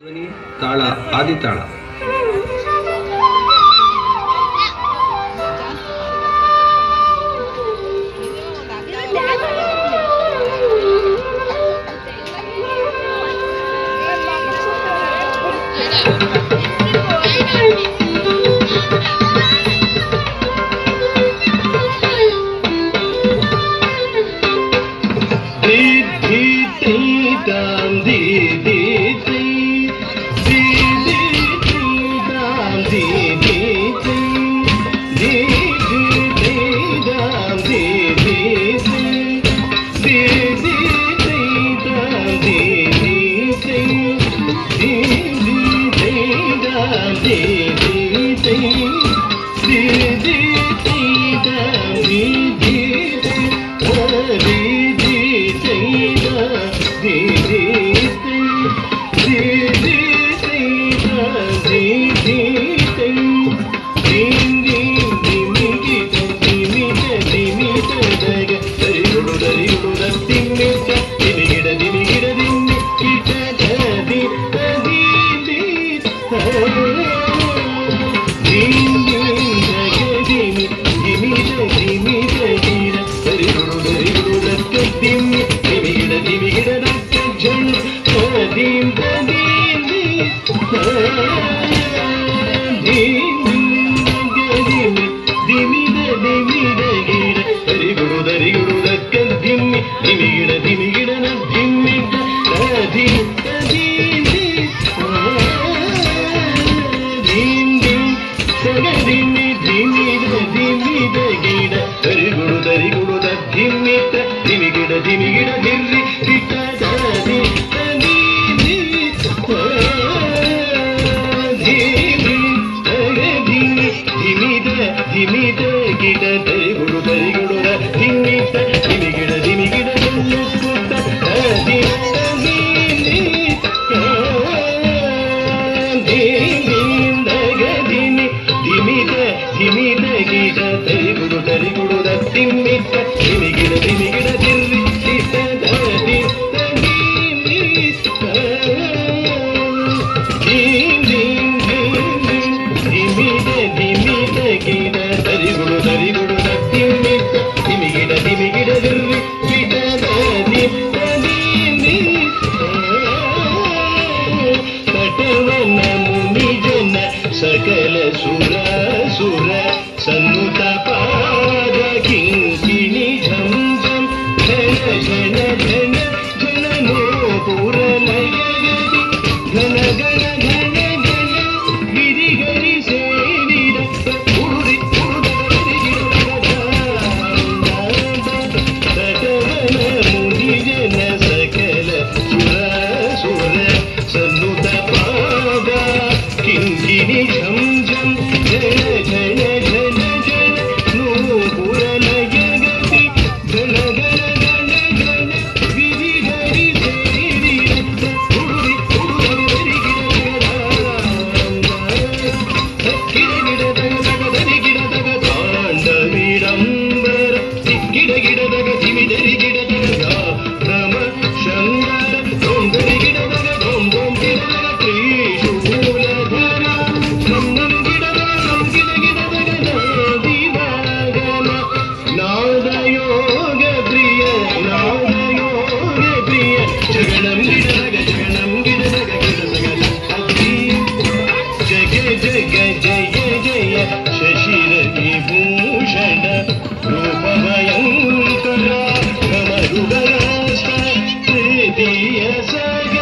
ಧ್ವನಿ ತಾಳ ಆದಿತಾಳ. सकल सुर सुर सन्नुत पाद किंकिणी झम झम झन झन झन झन नूपुर लयगति घन घन घन घन गिरि गिरि सेरि उरुरि सटवन मुनि जन सकल सुर सुर सन्नुत पाद किंकिणी झम झम झन झन झन झन नूपुर लयगति घन घन घन घन गिरि गिरि सेरि उरुरि उरुरि गिडदग तांडवीडंबर गिड गिडदग धिमिदरि गिडदग रम शंकर डोंगरि गिडदग डों डों गिडदग त्रिशूलधर नम नम गिडदग नम गिड गिडदग दिवागन नादयोग प्रिय जगणं गिडदग गिडदग अग्नि जग जग जय जय शशिरथि भूषण रूप भयंकर कमरुगस्त तृतीय सग